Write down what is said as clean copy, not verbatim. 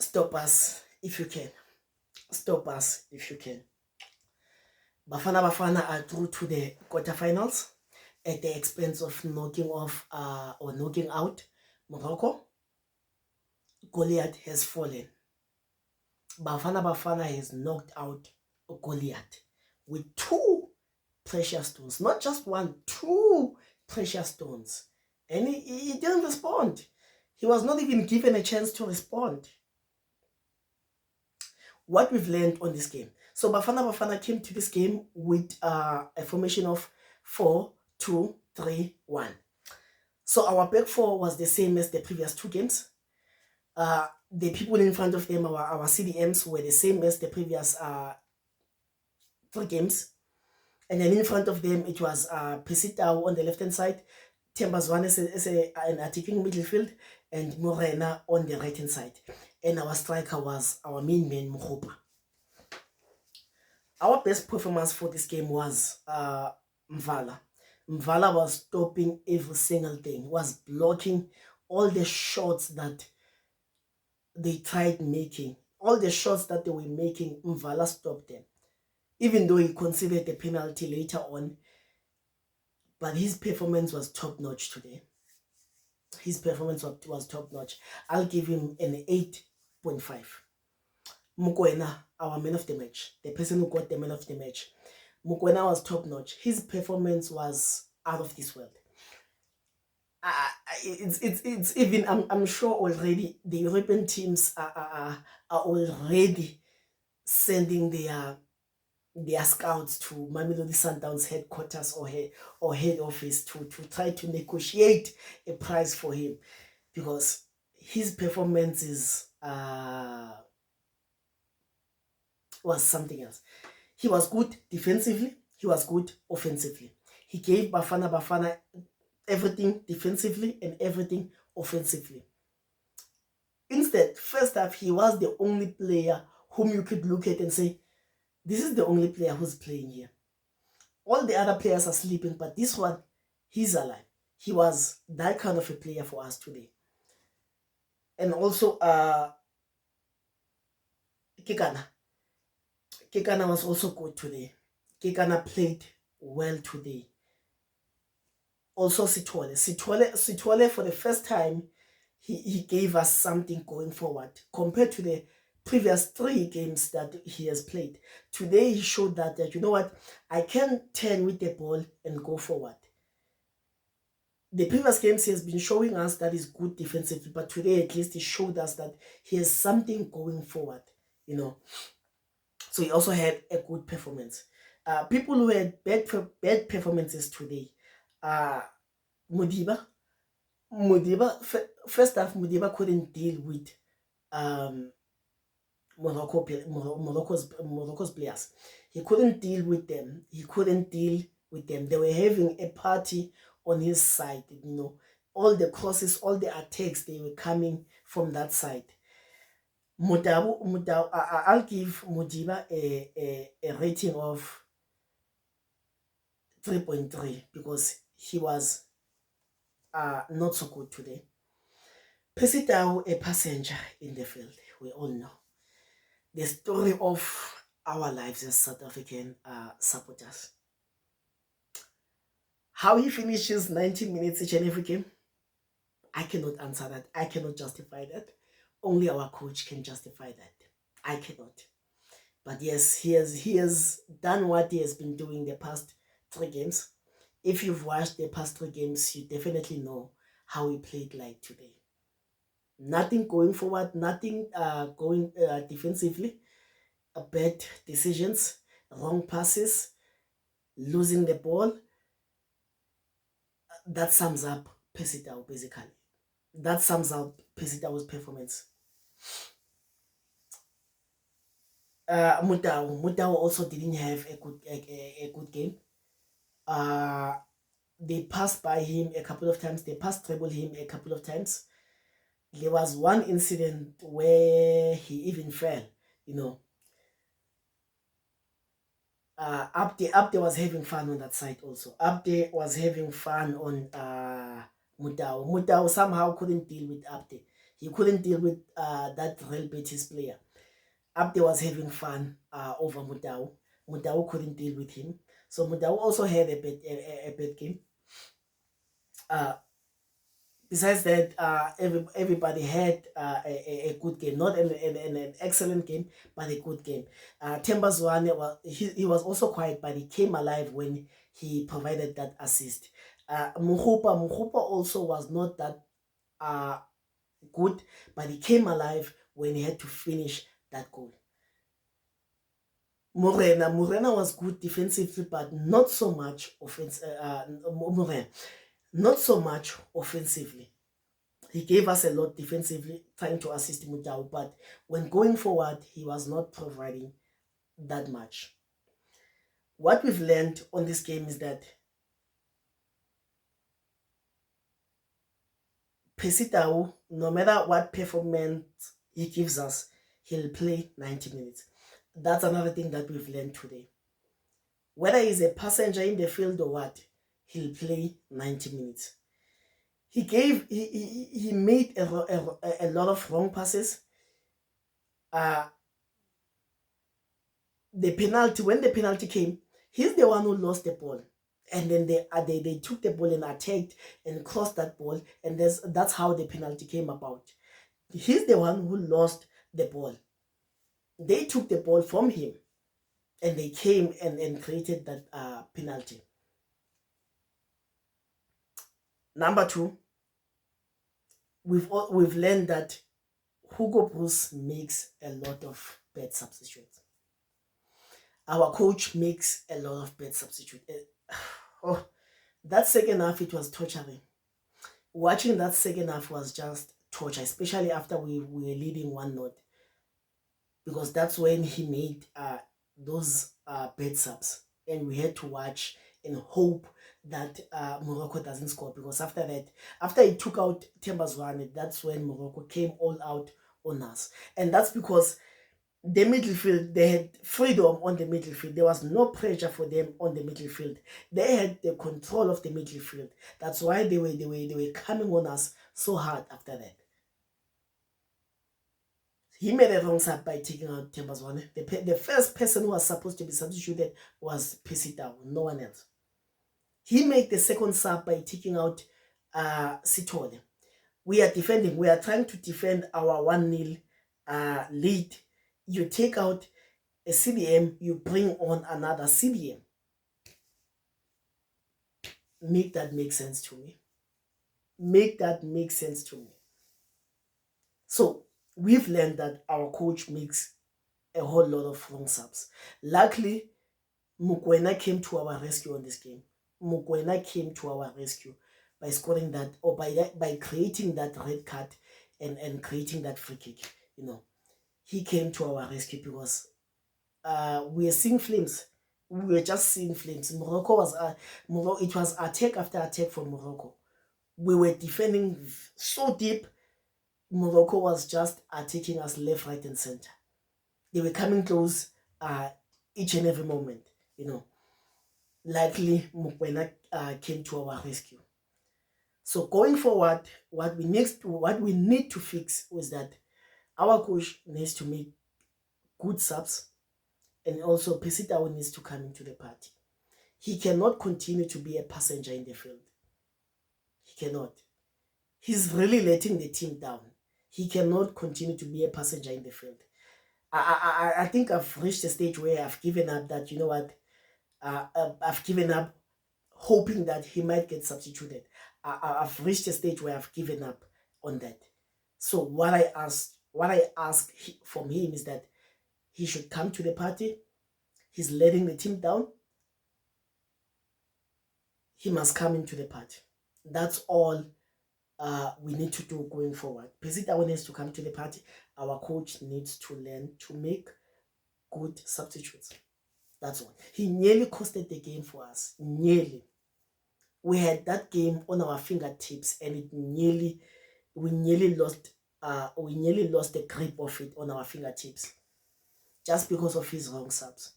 Stop us if you can. Stop us if you can. Bafana are through to the quarterfinals at the expense of knocking off or knocking out Morocco. Goliath has fallen. Bafana has knocked out Goliath with two precious stones. Not just one, two precious stones. And he didn't respond. He was not even given a chance to respond. What we've learned on this game. So Bafana came to this game with a formation of 4-2-3-1. So our back four was the same as the previous two games. The people in front of them, our CDMs, were the same as the previous three games. And then in front of them, it was Pesitao on the left-hand side, Tembazwane as an attacking midfield, and Morena on the right-hand side. And our striker was our main man, Mukhopa. Our best performance for this game was Mvala. Mvala was stopping every single thing, was blocking all the shots that they tried making. All the shots that they were making, Mvala stopped them. Even though he conceded a penalty later on, but his performance was top-notch today. His performance was top-notch. I'll give him an 8.5. Mokoena, our man of the match, the person who got the man of the match. Mokoena was top-notch. His performance was out of this world. It's even, I'm sure already the European teams are already sending their scouts to Mamelodi Sundowns headquarters or head office to try to negotiate a prize for him, because his performances was something else. He was good defensively, he was good offensively. He gave Bafana everything defensively and everything offensively. Instead, first half, he was the only player whom you could look at and say, this is the only player who's playing here. All the other players are sleeping, but this one, he's alive. He was that kind of a player for us today. And also, Kekana was also good today. Kekana played well today. Also Sitole for the first time, he gave us something going forward compared to the previous 3 games that he has played. Today he showed that you know what, I can turn with the ball and go forward. The previous games he has been showing us that he's good defensively, but today at least he showed us that he has something going forward, you know. So he also had a good performance. People who had bad performances today, Modiba, first half Modiba couldn't deal with Morocco's players. He couldn't deal with them. They were having a party on his side, you know. All the crosses, all the attacks, they were coming from that side. I'll give Modiba a rating of 3.3 because he was not so good today. Pesitao, a passenger in the field, we all know. The story of our lives as South African supporters. How he finishes 90 minutes each and every game, I cannot answer that. I cannot justify that. Only our coach can justify that. I cannot. But yes, he has done what he has been doing the past 3 games. If you've watched the past 3 games, you definitely know how he played like today. Nothing going forward, nothing going defensively. Bad decisions, wrong passes, losing the ball. That sums up Pesitao, basically. That sums up Pesitao's performance. Mutao also didn't have a good game. They passed by him a couple of times. They passed treble him a couple of times. There was one incident where he even fell, you know. Abde was having fun on that side also. Abde was having fun on Mutao. Mutao somehow couldn't deal with Abde. He couldn't deal with that Real Betis player. Abde was having fun over Mudau. Mudau couldn't deal with him. So Mudau also had a bad game. Besides that, everybody had a good game, not an excellent game, but a good game. Tembazwane, he was also quiet, but he came alive when he provided that assist. Muhupa also was not that good, but he came alive when he had to finish that goal. Morena was good defensively, but not so much not so much offensively. He gave us a lot defensively, trying to assist Mudau, but when going forward, he was not providing that much. What we've learned on this game is that Pesitao, no matter what performance he gives us, he'll play 90 minutes. That's another thing that we've learned today. Whether he's a passenger in the field or what, he'll play 90 minutes. He made a lot of wrong passes. The penalty, when the penalty came, he's the one who lost the ball. And then they took the ball and attacked and crossed that ball. And that's how the penalty came about. He's the one who lost the ball. They took the ball from him. And they came and created that penalty. Number two, we've learned that Hugo Bruce makes a lot of bad substitutes. Our coach makes a lot of bad substitutes. Oh, that second half, it was torturing. Watching that second half was just torture, especially after we were leading 1-0. Because that's when he made those bad subs. And we had to watch and hope that Morocco doesn't score. Because after that, after he took out Tembazwane, that's when Morocco came all out on us. And that's because the midfield, they had freedom on the midfield. There was no pressure for them on the midfield. They had the control of the midfield. That's why they were coming on us so hard after that. He made a wrong sub by taking out Tembazwane. The first person who was supposed to be substituted was Pesitao, no one else. He made the second sub by taking out Sithole. We are defending. We are trying to defend our 1-0 lead. You take out a CDM, you bring on another CDM. Make that make sense to me. Make that make sense to me. So we've learned that our coach makes a whole lot of wrong subs. Luckily, Mokoena came to our rescue on this game. Mokoena came to our rescue by scoring that, or by creating that red card and creating that free kick. You know, he came to our rescue because we were seeing flames. We were just seeing flames. Morocco was it was attack after attack from Morocco. We were defending so deep. Morocco was just attacking us left, right, and center. They were coming close each and every moment. You know, likely Mokoena came to our rescue. So going forward, what we need to fix was that our coach needs to make good subs, and also Pesitao needs to come into the party. He cannot continue to be a passenger in the field. He cannot. He's really letting the team down. He cannot continue to be a passenger in the field. I think I've reached a stage where I've given up that, you know what, I've given up hoping that he might get substituted. I've reached a stage where I've given up on that. So what I ask from him is that he should come to the party. He's letting the team down. He must come into the party. That's all we need to do going forward. Pesitao needs to come to the party. Our coach needs to learn to make good substitutes. That's all. He nearly costed the game for us. Nearly. We had that game on our fingertips, and we nearly lost the grip of it on our fingertips just because of his wrong subs.